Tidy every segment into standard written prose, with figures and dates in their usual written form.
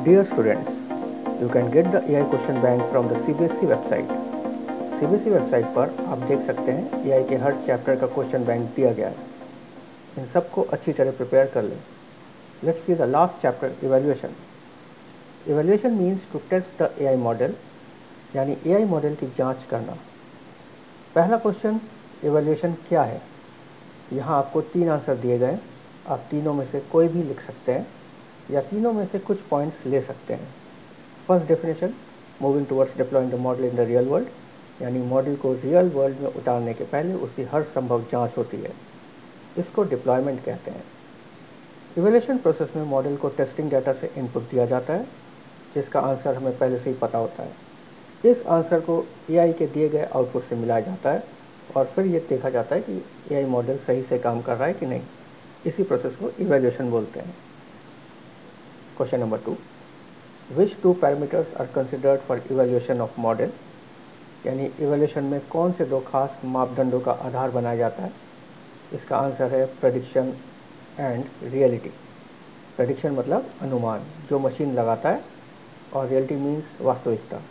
Dear students, you can get the AI question bank from the CBSE website. CBSE website पर आप देख सकते हैं AI के हर चैप्टर का क्वेश्चन बैंक दिया गया है। इन सबको अच्छी तरह प्रिपेयर कर लें। Let's see the last chapter evaluation. Evaluation means to test the AI model, यानी AI मॉडल की जांच करना। पहला क्वेश्चन, इवैल्यूएशन क्या है? यहाँ आपको 3 आंसर दिए गए। आप तीनों में से कोई भी लिख सकते हैं या तीनों में से कुछ पॉइंट्स ले सकते हैं। First definition, moving towards deploying the model in the real world, यानी मॉडल को रियल वर्ल्ड में उतारने के पहले उसकी हर संभव जांच होती है। इसको डिप्लॉयमेंट कहते हैं। इवैल्यूएशन प्रोसेस में मॉडल को टेस्टिंग डाटा से इनपुट दिया जाता है, जिसका आंसर हमें पहले से ही पता होता है। इस आंसर को AI के दिए गए आउटपुट से मिलाया जाता है और फिर ये देखा जाता है कि AI मॉडल सही से काम कर रहा है कि नहीं। इसी प्रोसेस को इवैल्यूएशन बोलते हैं। Question number 2, which 2 parameters are considered for evaluation of model, यानी इवैल्यूएशन में कौन से 2 खास मापदंडों का आधार बनाया जाता है? इसका आंसर है प्रेडिक्शन एंड रियलिटी। प्रेडिक्शन मतलब अनुमान जो मशीन लगाता है, और रियलिटी मीन्स वास्तविकता,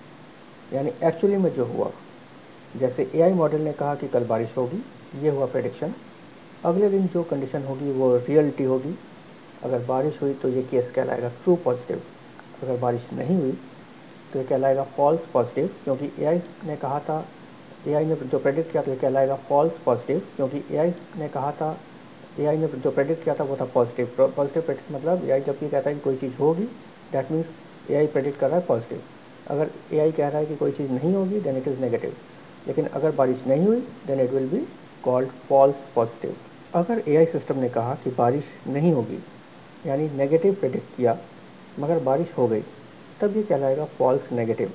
यानी एक्चुअली में जो हुआ। जैसे AI मॉडल ने कहा कि कल बारिश होगी, ये हुआ प्रेडिक्शन। अगले दिन जो कंडीशन होगी वो रियलिटी होगी। अगर बारिश हुई तो ये केस कहलाएगा ट्रू पॉजिटिव। अगर बारिश नहीं हुई तो ये कहलाएगा फॉल्स पॉजिटिव, क्योंकि AI ने कहा था, AI ने जो प्रेडिक्ट किया तो ये कहलाएगा फॉल्स पॉजिटिव, क्योंकि AI ने कहा था, AI ने जो प्रेडिक्ट किया था वो था पॉजिटिव। पॉजिटिव प्रेडिक्ट मतलब AI जब ये कहता है कि कोई चीज़ होगी, दैट मीन्स AI प्रेडिक्ट कर रहा है पॉजिटिव। अगर AI कह रहा है कि कोई चीज़ नहीं होगी, देन इट इज़ नेगेटिव। लेकिन अगर बारिश नहीं हुई, then it will be called false positive. अगर AI सिस्टम ने कहा कि बारिश नहीं होगी, यानी नेगेटिव प्रेडिक्ट किया, मगर बारिश हो गई, तब ये कहलाएगा फॉल्स नेगेटिव।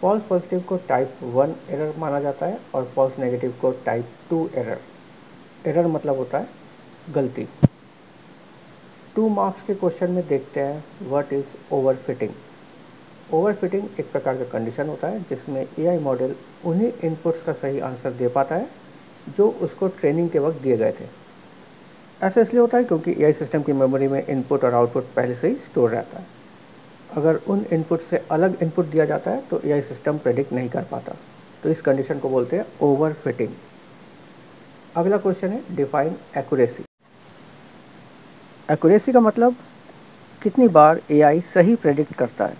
फॉल्स पॉजिटिव को टाइप 1 एरर माना जाता है और फॉल्स नेगेटिव को टाइप 2 एरर। एरर मतलब होता है गलती। 2 मार्क्स के क्वेश्चन में देखते हैं व्हाट इज ओवरफिटिंग। ओवरफिटिंग एक प्रकार का कंडीशन होता है जिसमें AI मॉडल उन्हीं इनपुट्स का सही आंसर दे पाता है जो उसको ट्रेनिंग के वक्त दिए गए थे। ऐसा इसलिए होता है क्योंकि AI सिस्टम की मेमोरी में इनपुट और आउटपुट पहले से ही स्टोर रहता है। अगर उन इनपुट से अलग इनपुट दिया जाता है तो AI सिस्टम प्रेडिक्ट नहीं कर पाता। तो इस कंडीशन को बोलते हैं ओवरफिटिंग। अगला क्वेश्चन है डिफाइन एक्यूरेसी। एक्यूरेसी का मतलब कितनी बार AI सही प्रेडिक्ट करता है।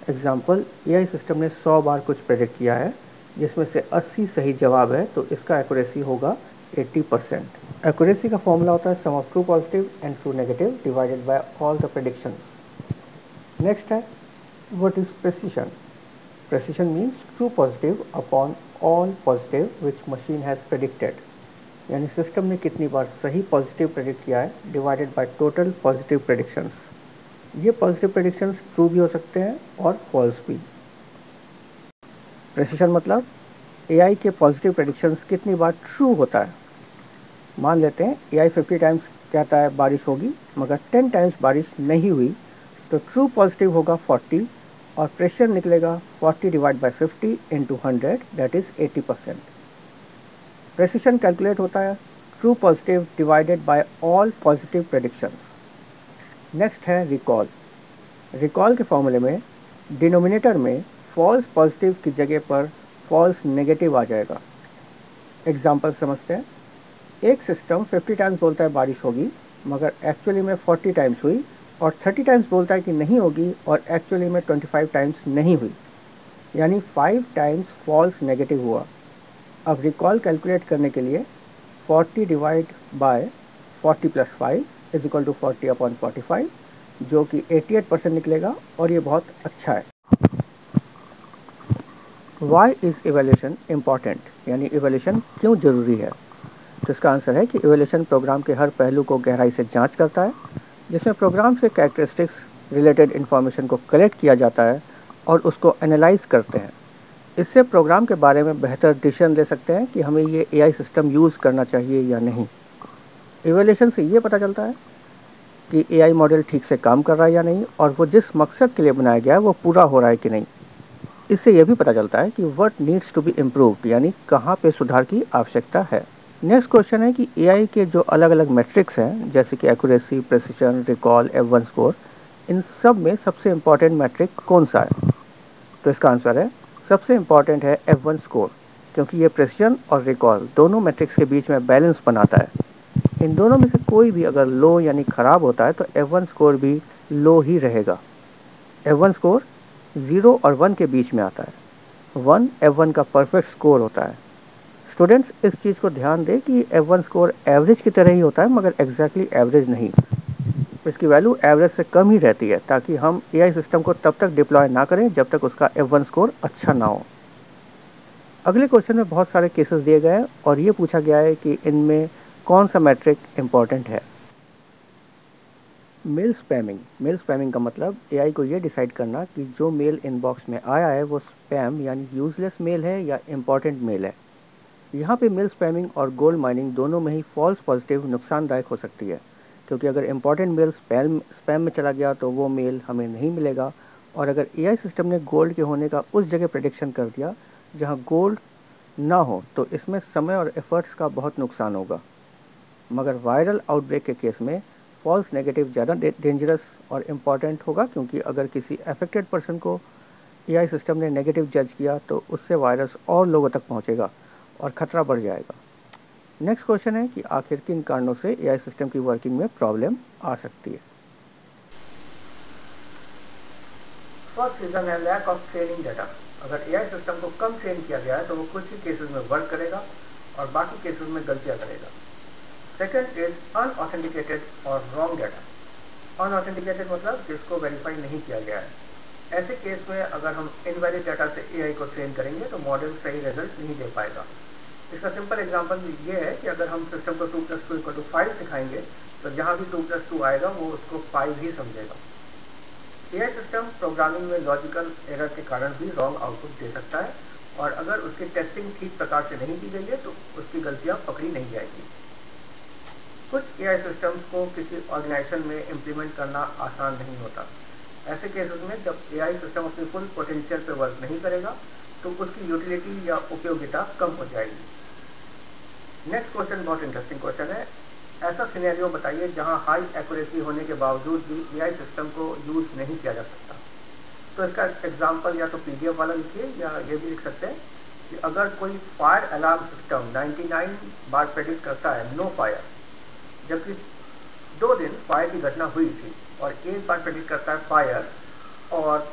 एग्जाम्पल, AI सिस्टम ने 100 बार कुछ प्रेडिक्ट किया है जिसमें से 80 सही जवाब है, तो इसका एक्यूरेसी होगा 80%। एक्यूरेसी का फॉर्मूला होता है sum of true positive and true negative divided by all the predictions. Next है what is precision. Precision means true positive upon all positive which machine has predicted, यानी सिस्टम ने कितनी बार सही पॉजिटिव प्रेडिक्ट किया है divided by total positive predictions. ये positive predictions true भी हो सकते हैं और फॉल्स भी। प्रेसिशन मतलब AI के पॉजिटिव प्रेडिक्शंस कितनी बार ट्रू होता है। मान लेते हैं AI 50 टाइम्स कहता है बारिश होगी, मगर 10 टाइम्स बारिश नहीं हुई, तो ट्रू पॉजिटिव होगा 40 और प्रेसिशन निकलेगा 40 divide bye 50 into 100, that is 80%। Precision calculate होता है true positive divided by all positive predictions. Next है रिकॉल। रिकॉल के फॉर्मूले में डिनोमिनेटर में फॉल्स पॉजिटिव की जगह पर फॉल्स नेगेटिव आ जाएगा। एग्जाम्पल समझते हैं। एक सिस्टम 50 टाइम्स बोलता है बारिश होगी, मगर एक्चुअली में 40 टाइम्स हुई, और 30 टाइम्स बोलता है कि नहीं होगी और एक्चुअली में 25 टाइम्स नहीं हुई, यानी 5 टाइम्स फॉल्स नेगेटिव हुआ। अब रिकॉल कैलकुलेट करने के लिए 40 divide by 40 plus 5 is equal to 40 upon 45, जो कि 88% निकलेगा, और ये बहुत अच्छा है। वाई इज इवैल्यूएशन इम्पॉर्टेंट, यानी इवैल्यूएशन क्यों जरूरी है। तो इसका आंसर है कि इवैल्यूएशन प्रोग्राम के हर पहलू को गहराई से जांच करता है, जिसमें प्रोग्राम से कैरेक्टरिस्टिक्स रिलेटेड इन्फॉर्मेशन को कलेक्ट किया जाता है और उसको एनालाइज करते हैं। इससे प्रोग्राम के बारे में बेहतर डिसीजन ले सकते हैं कि हमें ये AI सिस्टम यूज़ करना चाहिए या नहीं। इवैल्यूएशन से ये पता चलता है कि AI मॉडल ठीक से काम कर रहा है या नहीं, और वो जिस मकसद के लिए बनाया गया है वो पूरा हो रहा है कि नहीं। इससे यह भी पता चलता है कि what needs to be improved, यानी कहाँ पे सुधार की आवश्यकता है। नेक्स्ट क्वेश्चन है कि AI के जो अलग अलग मैट्रिक्स हैं, जैसे कि accuracy, precision, recall, F1 score, इन सब में सबसे इम्पॉर्टेंट मैट्रिक कौन सा है? तो इसका आंसर है, सबसे इम्पॉर्टेंट है F1 स्कोर, क्योंकि ये प्रेसिजन और रिकॉल दोनों मैट्रिक्स के बीच में बैलेंस बनाता है। इन दोनों में से कोई भी अगर लो यानी ख़राब होता है तो F1 स्कोर भी लो ही रहेगा। F1 स्कोर 0 और 1 के बीच में आता है। 1 F1 का परफेक्ट स्कोर होता है। स्टूडेंट्स इस चीज़ को ध्यान दें कि F1 स्कोर एवरेज की तरह ही होता है, मगर एग्जैक्टली एवरेज नहीं। इसकी वैल्यू एवरेज से कम ही रहती है, ताकि हम AI सिस्टम को तब तक डिप्लॉय ना करें जब तक उसका F1 स्कोर अच्छा ना हो। अगले क्वेश्चन में बहुत सारे केसेस दिए गए हैं और ये पूछा गया है कि इनमें कौन सा मैट्रिक इम्पॉर्टेंट है। मेल स्पैमिंग का मतलब AI को ये डिसाइड करना कि जो मेल इनबॉक्स में आया है वो स्पैम यानी यूजलेस मेल है या इम्पॉर्टेंट मेल है। यहाँ पे मेल स्पैमिंग और गोल्ड माइनिंग दोनों में ही फॉल्स पॉजिटिव नुकसानदायक हो सकती है, क्योंकि अगर इम्पॉर्टेंट मेल स्पैम में चला गया तो वो मेल हमें नहीं मिलेगा, और अगर AI सिस्टम ने गोल्ड के होने का उस जगह प्रेडिक्शन कर दिया जहाँ गोल्ड ना हो तो इसमें समय और एफर्ट्स का बहुत नुकसान होगा। मगर वायरल आउटब्रेक के केस में फॉल्स नेगेटिव ज़्यादा डेंजरस और इम्पॉर्टेंट होगा, क्योंकि अगर किसी अफेक्टेड पर्सन को AI सिस्टम ने नेगेटिव जज किया तो उससे वायरस और लोगों तक पहुंचेगा और खतरा बढ़ जाएगा। नेक्स्ट क्वेश्चन है कि आखिर किन कारणों से AI सिस्टम की वर्किंग में प्रॉब्लम आ सकती है। फर्स्ट रीजन है लैक ऑफ ट्रेनिंग डाटा। अगर AI सिस्टम को कम ट्रेन किया गया है तो वो कुछ ही केसेस में वर्क करेगा और बाकी केसेस में गलतियां करेगा। सेकंड इज अनऑथेंटिकेटेड और रॉन्ग डाटा। अनऑथेंटिकेटेड मतलब जिसको वेरीफाई नहीं किया गया है। ऐसे केस में अगर हम इनवैलिड डाटा से AI को ट्रेन करेंगे तो मॉडल सही रिजल्ट नहीं दे पाएगा। इसका सिंपल एग्जांपल ये है कि अगर हम सिस्टम को 2 + 2 = 5 सिखाएंगे तो जहां भी 2 + 2 आएगा वो उसको 5 ही समझेगा। AI सिस्टम प्रोग्रामिंग में लॉजिकल एरर के कारण भी रॉन्ग आउटपुट दे सकता है, और अगर उसकी टेस्टिंग ठीक प्रकार से नहीं की गई है तो उसकी गलतियां पकड़ी नहीं जाएगी। कुछ AI सिस्टम्स को किसी ऑर्गेनाइजेशन में इम्प्लीमेंट करना आसान नहीं होता। ऐसे केसेस में जब AI सिस्टम अपनी फुल पोटेंशियल पे वर्क नहीं करेगा तो उसकी यूटिलिटी या उपयोगिता कम हो जाएगी। नेक्स्ट क्वेश्चन बहुत इंटरेस्टिंग क्वेश्चन है। ऐसा सिनेरियो बताइए जहां हाई एक्यूरेसी होने के बावजूद भी AI सिस्टम को यूज नहीं किया जा सकता। तो इसका एग्जांपल या तो PDF वाला लिखिए या ये भी लिख सकते हैं कि अगर कोई फायर अलार्म सिस्टम 99 बार प्रेडिक्ट करता है नो फायर, जबकि 2 दिन फायर की घटना हुई थी, और 1 बार प्रेडिक्ट करता है फायर और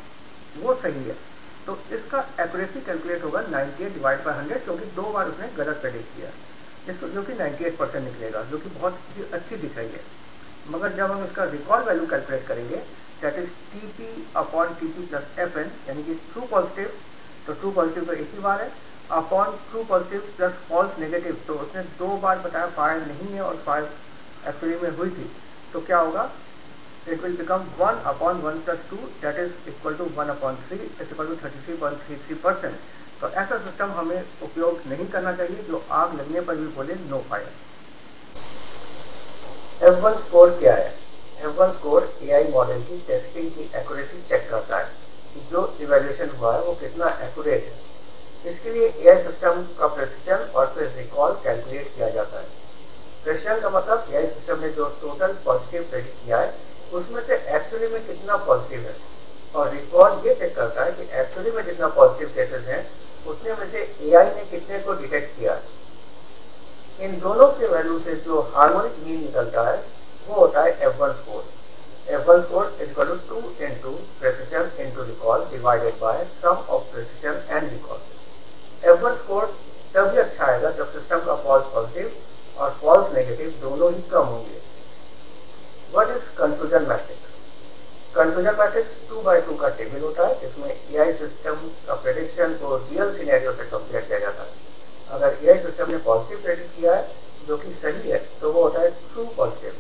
वो सही है, तो इसका एक्यूरेसी कैलकुलेट होगा 98/100, क्योंकि 2 बार उसने गलत प्रेडिक्ट किया, जिसको जो कि 98% निकलेगा, जो कि बहुत ही अच्छी दिख रही है। मगर जब हम इसका रिकॉल वैल्यू कैलकुलेट करेंगे, दैट इज TP/TP + FN, यानी कि ट्रू पॉजिटिव, तो ट्रू पॉजिटिव तो एक ही बार है, upon true positive plus false negative, तो उसने 2 बार बताया फायर नहीं है और फायर एक्चुअली में हुई थी, तो क्या होगा, it will become 1/1 + 2, that is equal to 1/3 is equal to 33.33%। तो ऐसा सिस्टम हमें उपयोग नहीं करना चाहिए जो आग लगने पर भी बोले नो फायर। F1 स्कोर क्या है? F1 स्कोर AI मॉडल की टेस्टिंग की एक्यूरेसी चेक करता है कि जो इवैल्यूएशन हुआ है वो कितना एक्यूरेट है। इसके लिए AI सिस्टम का प्रेसिजन और फिर रिकॉल कैलकुलेट किया जाता है। प्रेसिजन का मतलब AI सिस्टम ने जो टोटल पॉजिटिव प्रेडिक्ट किया है उसमें से एक्चुअली में कितना पॉजिटिव है, और रिकॉल ये चेक करता है कि एक्चुअली में जितना पॉजिटिव केसेस हैं उतने में से AI ने कितने को डिटेक्ट किया है। इन दोनों के वैल्यू से जो हार्मोनिक मीन निकलता है वो होता है F1 score. F1 score is equal to 2 into precision into recall divided by sum of precision and recall. F1 score तभी अच्छा आएगा जब सिस्टम का फॉल्स पॉजिटिव और फॉल्स नेगेटिव दोनों ही कम होंगे। What is confusion matrix? Confusion matrix 2x2 का टेबल होता है जिसमें AI सिस्टम का प्रेडिक्शन को रियल सिनेरियो से कंपेयर किया जाता है। अगर AI सिस्टम ने पॉजिटिव प्रेडिक्ट किया है जो कि सही है तो वो होता है ट्रू पॉजिटिव।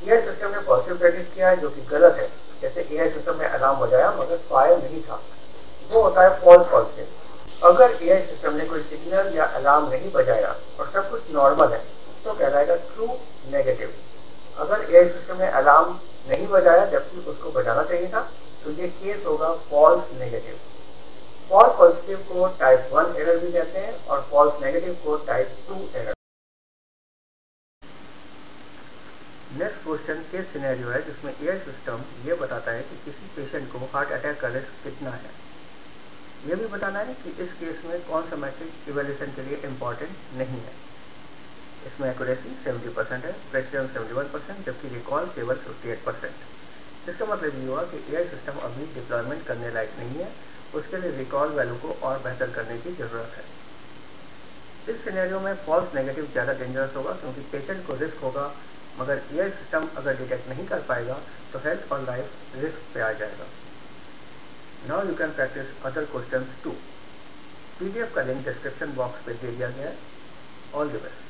AI सिस्टम ने पॉजिटिव प्रेडिक्ट किया है जो कि गलत है, जैसे AI सिस्टम ने अलार्म बजाया मगर फायर नहीं था, वो होता है फॉल्स पॉजिटिव। अगर AI सिस्टम ने कोई सिग्नल या अलार्म नहीं बजाया और सब कुछ नॉर्मल है तो कहलाएगा ट्रू नेगेटिव। अगर AI सिस्टम ने अलार्म नहीं बजाया जबकि उसको बजाना चाहिए था तो ये केस होगा फॉल्स नेगेटिव। फॉल्स पॉजिटिव को टाइप 1 एरर भी कहते हैं और फॉल्स नेगेटिव को type 2 error. Next question case scenario है जिसमें एआई सिस्टम ये बताता है कि किसी पेशेंट को हार्ट अटैक का रिस्क कितना है। यह भी बताना है कि इस केस में कौन सा मैट्रिक इवैल्यूएशन के लिए इम्पॉर्टेंट नहीं है। इसमें एक्यूरेसी 70% है, प्रेसिजन 71%, जबकि रिकॉल केवल 58%। इसका मतलब ये हुआ कि एआई सिस्टम अभी डिप्लॉयमेंट करने लायक नहीं है, उसके लिए रिकॉल वैल्यू को और बेहतर करने की ज़रूरत है। इस सिनेरियो में फॉल्स नेगेटिव ज़्यादा डेंजरस होगा क्योंकि पेशेंट को रिस्क होगा, मगर एआई सिस्टम अगर डिटेक्ट नहीं कर पाएगा तो हेल्थ और लाइफ रिस्क पे आ जाएगा। Now you can practice other questions too. PDF का लिंक डिस्क्रिप्शन बॉक्स पे दे दिया गया है। All the best.